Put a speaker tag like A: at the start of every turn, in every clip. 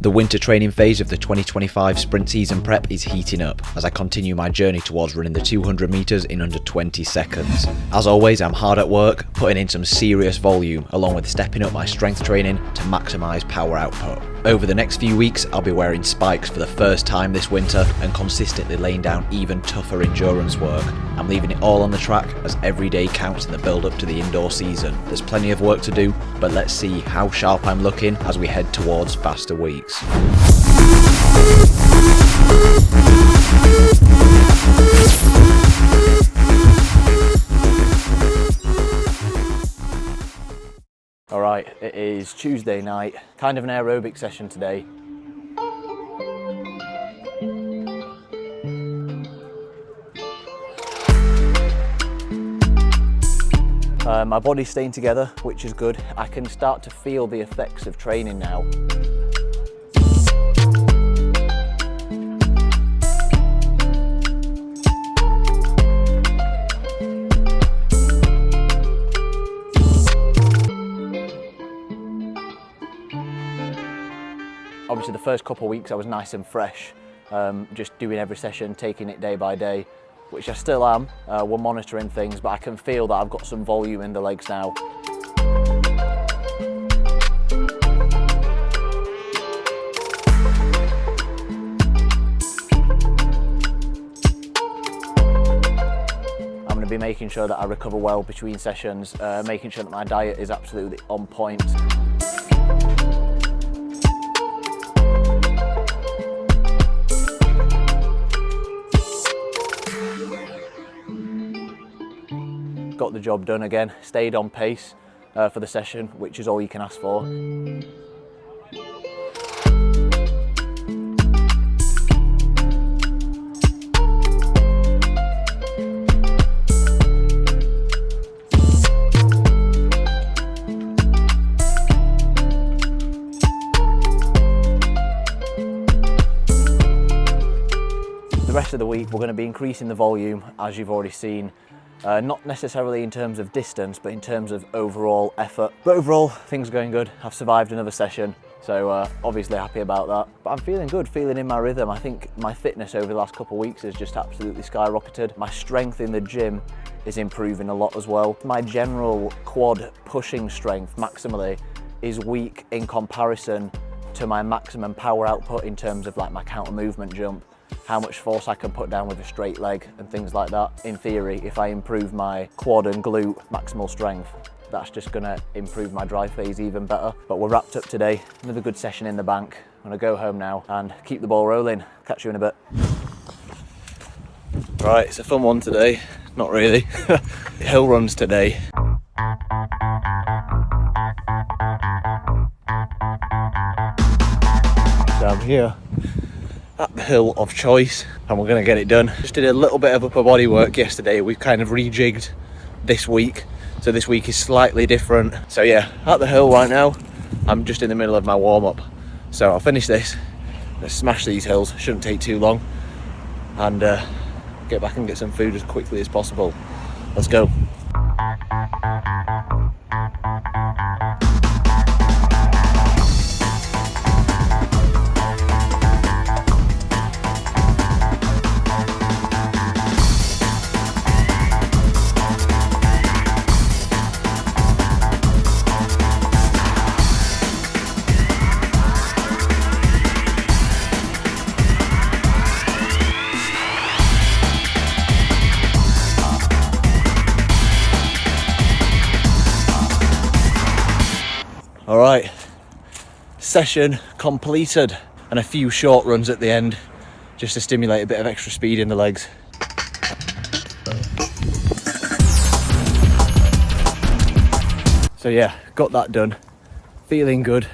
A: The winter training phase of the 2025 sprint season prep is heating up as I continue my journey towards running the 200 metres in under 20 seconds. As always, I'm hard at work, putting in some serious volume, along with stepping up my strength training to maximise power output. Over the next few weeks, I'll be wearing spikes for the first time this winter and consistently laying down even tougher endurance work. I'm leaving it all on the track as every day counts in the build up to the indoor season. There's plenty of work to do, but let's see how sharp I'm looking as we head towards faster weeks. Alright, it is Tuesday night, kind of an aerobic session today. My body's staying together, which is good. I can start to feel the effects of training now. Obviously the first couple of weeks I was nice and fresh, just doing every session, taking it day by day, which I still am. We're monitoring things, but I can feel that I've got some volume in the legs now. I'm going to be making sure that I recover well between sessions, making sure that my diet is absolutely on point. Got the job done again, stayed on pace for the session, which is all you can ask for. The rest of the week we're going to be increasing the volume, as you've already seen. Not necessarily in terms of distance, but in terms of overall effort. But overall, things are going good. I've survived another session, so obviously happy about that. But I'm feeling good, feeling in my rhythm. I think my fitness over the last couple of weeks has just absolutely skyrocketed. My strength in the gym is improving a lot as well. My general quad pushing strength maximally is weak in comparison to my maximum power output in terms of like my counter movement jump, how much force I can put down with a straight leg and things like that. In theory, if I improve my quad and glute maximal strength, that's just gonna improve my dry phase even better. But we're wrapped up today. Another good session in the bank. I'm gonna go home now and keep the ball rolling. Catch you in a bit. Right, it's a fun one today. Not really. Hill runs today. So I'm here at the hill of choice and we're going to get it done. Just did a little bit of upper body work yesterday. We've kind of rejigged this week, so this week is slightly different. So yeah, at the hill right now. I'm just in the middle of my warm-up, so I'll finish this. Let's smash these hills, shouldn't take too long, and get back and get some food as quickly as possible. Let's go. All right, session completed, and a few short runs at the end just to stimulate a bit of extra speed in the legs. So yeah, got that done, feeling good,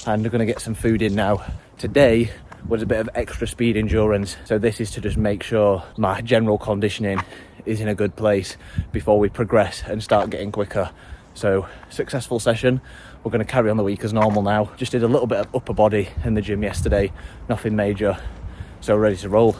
A: and we're gonna get some food in now. Today was a bit of extra speed endurance, so this is to just make sure my general conditioning is in a good place before we progress and start getting quicker. So successful session. We're going to carry on the week as normal now. Just did a little bit of upper body in the gym yesterday, nothing major, so ready to roll.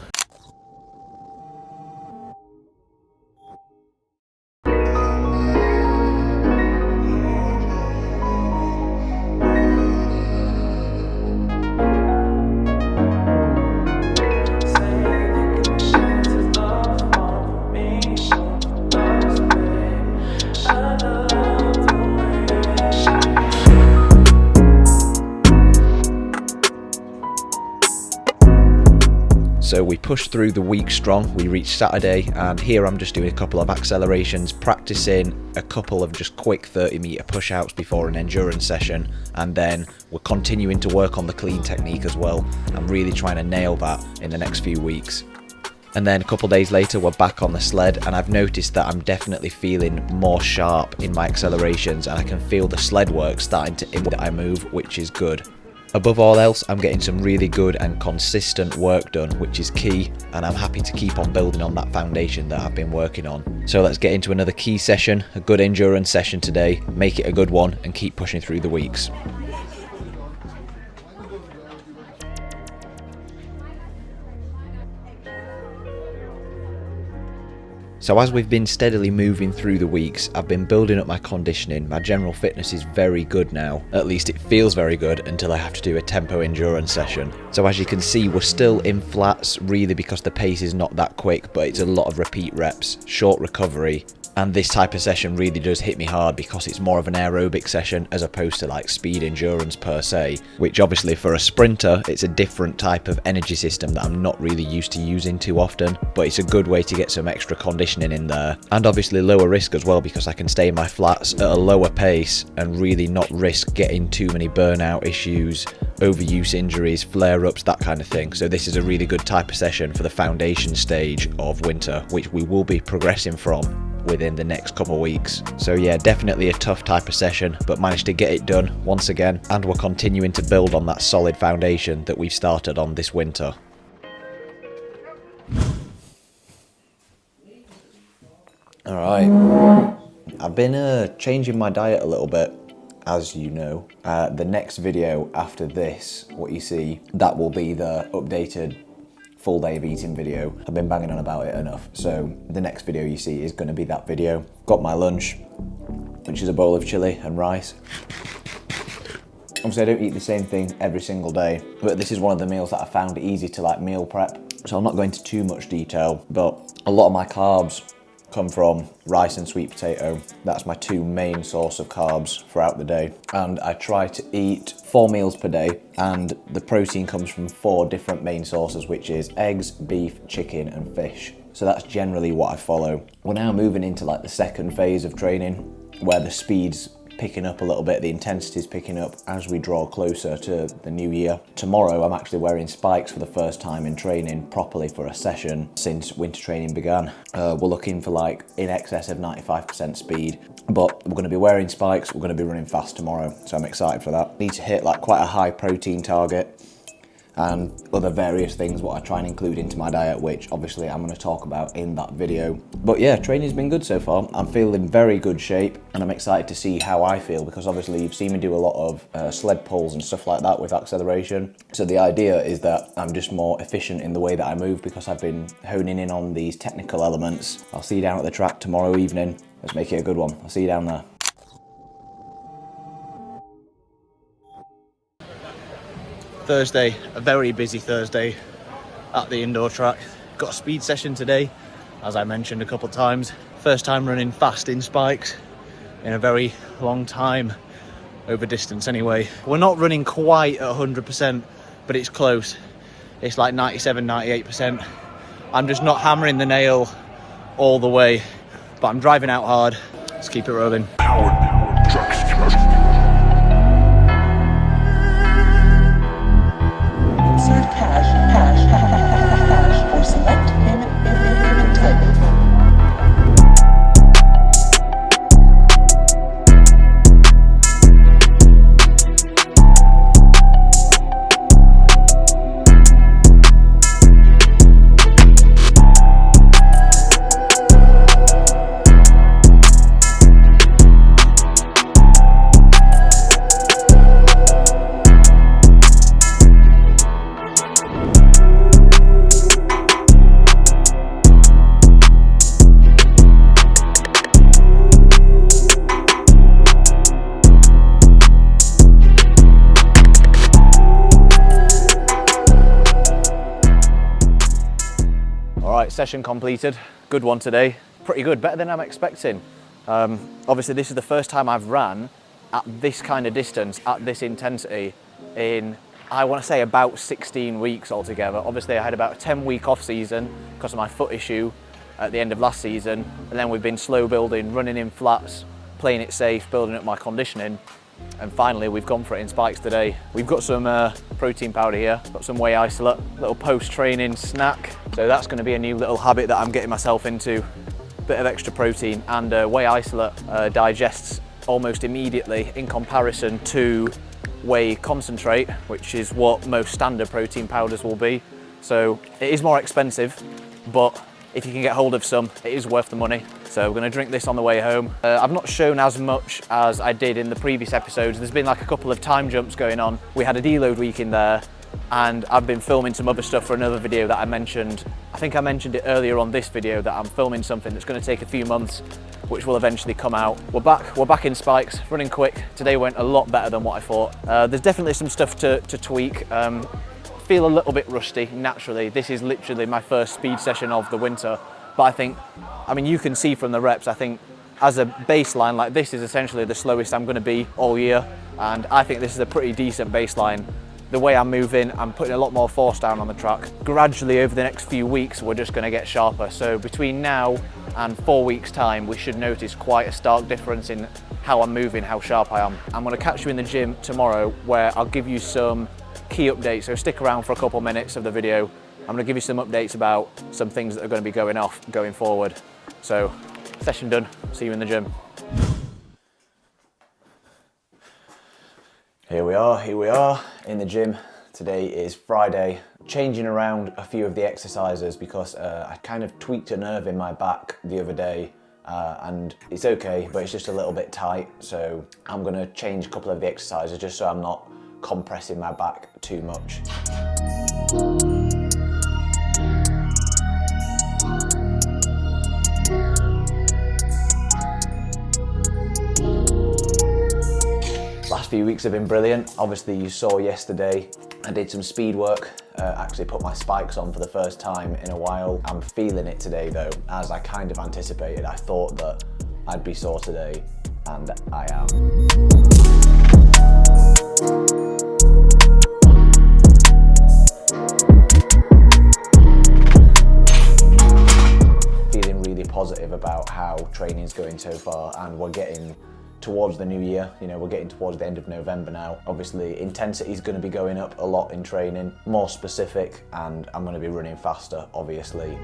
B: So we pushed through the week strong. We reached Saturday, and here I'm just doing a couple of accelerations, practicing a couple of just quick 30-meter push-outs before an endurance session, and then we're continuing to work on the clean technique as well. I'm really trying to nail that in the next few weeks. And then a couple of days later, we're back on the sled, and I've noticed that I'm definitely feeling more sharp in my accelerations, and I can feel the sled work starting to impact that I move, which is good. Above all else, I'm getting some really good and consistent work done, which is key, and I'm happy to keep on building on that foundation that I've been working on. So let's get into another key session, a good endurance session today, make it a good one, and keep pushing through the weeks. So as we've been steadily moving through the weeks, I've been building up my conditioning. My general fitness is very good now. At least it feels very good until I have to do a tempo endurance session. So as you can see, we're still in flats really because the pace is not that quick, but it's a lot of repeat reps, short recovery. And this type of session really does hit me hard because it's more of an aerobic session as opposed to like speed endurance per se, which obviously for a sprinter, it's a different type of energy system that I'm not really used to using too often, but it's a good way to get some extra conditioning in there. And obviously lower risk as well because I can stay in my flats at a lower pace and really not risk getting too many burnout issues, overuse injuries, flare-ups, that kind of thing. So this is a really good type of session for the foundation stage of winter, which we will be progressing from within the next couple of weeks. So yeah, definitely a tough type of session, but managed to get it done once again, and we're continuing to build on that solid foundation that we've started on this winter. Alright, I've been changing my diet a little bit, as you know. The next video after this, what you see, that will be the updated full day of eating video. I've been banging on about it enough, so the next video you see is going to be that video. Got my lunch, which is a bowl of chili and rice. Obviously I don't eat the same thing every single day, but this is one of the meals that I found easy to like meal prep, so I'm not going into too much detail, but a lot of my carbs come from rice and sweet potato. That's my two main source of carbs throughout the day, and I try to eat 4 meals per day, and the protein comes from 4 different main sources, which is eggs, beef, chicken and fish. So that's generally what I follow. We're now moving into like the second phase of training where the speed's picking up a little bit, the intensity's picking up as we draw closer to the new year. Tomorrow I'm actually wearing spikes for the first time in training properly for a session since winter training began. We're looking for like in excess of 95% speed, but we're going to be wearing spikes, we're going to be running fast tomorrow, so I'm excited for that. Need to hit like quite a high protein target and other various things what I try and include into my diet, which obviously I'm going to talk about in that video. But yeah, training's been good so far. I'm feeling very good shape, and I'm excited to see how I feel because obviously you've seen me do a lot of sled pulls and stuff like that with acceleration. So the idea is that I'm just more efficient in the way that I move because I've been honing in on these technical elements. I'll see you down at the track tomorrow evening. Let's make it a good one. I'll see you down there.
A: Thursday, a very busy Thursday at the indoor track. Got a speed session today, as I mentioned a couple of times. First time running fast in spikes in a very long time, over distance anyway. We're not running quite at 100%, but it's close. It's like 97, 98%. I'm just not hammering the nail all the way, but I'm driving out hard. Let's keep it rolling.
C: Or select payment type.
A: Session completed, good one today, pretty good, better than I'm expecting. Obviously this is the first time I've ran at this kind of distance, at this intensity in I want to say about 16 weeks altogether. Obviously I had about a 10-week off season because of my foot issue at the end of last season, and then we've been slow building, running in flats, playing it safe, building up my conditioning, and finally we've gone for it in spikes today. We've got some protein powder here, got some whey isolate, little post-training snack. So that's going to be a new little habit that I'm getting myself into. Bit of extra protein, and whey isolate digests almost immediately in comparison to whey concentrate, which is what most standard protein powders will be. So it is more expensive, but if you can get hold of some, it is worth the money. So we're going to drink this on the way home. I've not shown as much as I did in the previous episodes. There's been like a couple of time jumps going on. We had a deload week in there, and I've been filming some other stuff for another video that I mentioned. I think I mentioned it earlier on this video that I'm filming something that's going to take a few months, which will eventually come out. We're back in spikes, running quick. Today went a lot better than what I thought. There's definitely some stuff to tweak. Feel a little bit rusty naturally. This is literally my first speed session of the winter, but I mean, you can see from the reps, I think as a baseline, like this is essentially the slowest I'm going to be all year, and I think this is a pretty decent baseline. The way I'm moving, I'm putting a lot more force down on the track. Gradually over the next few weeks, we're just going to get sharper. So between now and 4 weeks time, we should notice quite a stark difference in how I'm moving, how sharp I am. I'm going to catch you in the gym tomorrow where I'll give you some key updates. So stick around for a couple minutes of the video. I'm going to give you some updates about some things that are going to be going off going forward. So session done, see you in the gym.
B: Here we are in the gym. Today is Friday. Changing around a few of the exercises because I kind of tweaked a nerve in my back the other day, and it's okay, but it's just a little bit tight. So I'm gonna change a couple of the exercises just so I'm not compressing my back too much. Last few weeks have been brilliant. Obviously you saw yesterday I did some speed work, actually put my spikes on for the first time in a while. I'm feeling it today though, as I kind of anticipated. I thought that I'd be sore today, and I am. Feeling really positive about how training's going so far, and we're getting towards the new year. You know, we're getting towards the end of November now. Obviously intensity is going to be going up a lot in training, more specific, and I'm going to be running faster obviously.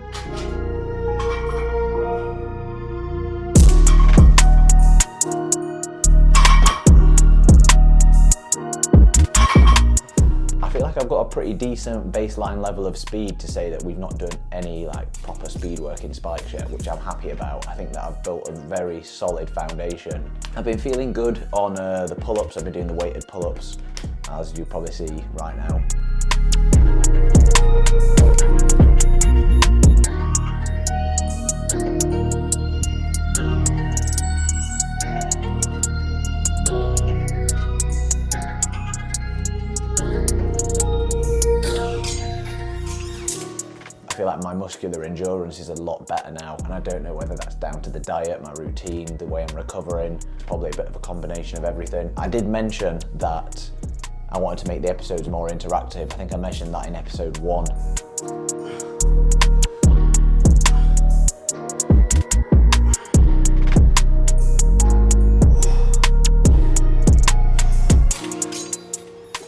B: I feel like I've got a pretty decent baseline level of speed to say that we've not done any like proper speed work in spikes yet, which I'm happy about. I think that I've built a very solid foundation. I've been feeling good on the pull-ups. I've been doing the weighted pull-ups, as you probably see right now. I feel like my muscular endurance is a lot better now, and I don't know whether that's down to the diet, my routine, the way I'm recovering, probably a bit of a combination of everything. I did mention that I wanted to make the episodes more interactive. I think I mentioned that in episode 1.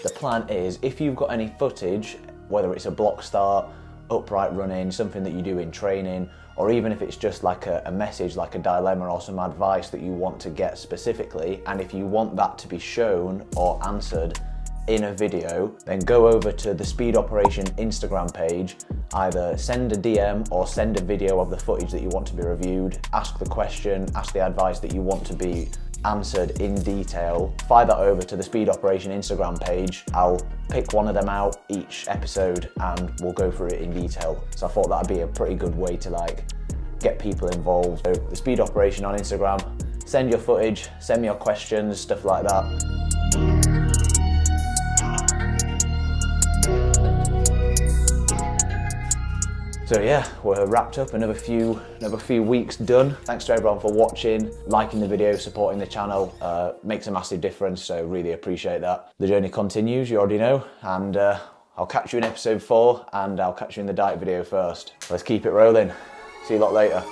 B: The plan is, if you've got any footage, whether it's a block start, upright running, something that you do in training, or even if it's just like a message, like a dilemma or some advice that you want to get specifically, and if you want that to be shown or answered in a video, then go over to the Speed Operation Instagram page, either send a DM or send a video of the footage that you want to be reviewed, ask the question, ask the advice that you want to be answered in detail, fire that over to the Speed Operation Instagram page. I'll pick one of them out each episode and we'll go through it in detail. So I thought that'd be a pretty good way to like get people involved. So the Speed Operation on Instagram, send your footage, send me your questions, stuff like that.
A: So yeah, we're wrapped up, another few weeks done. Thanks to everyone for watching, liking the video, supporting the channel. Makes a massive difference, so really appreciate that. The journey continues, you already know, and I'll catch you in episode 4, and I'll catch you in the diet video first. Let's keep it rolling. See you lot later.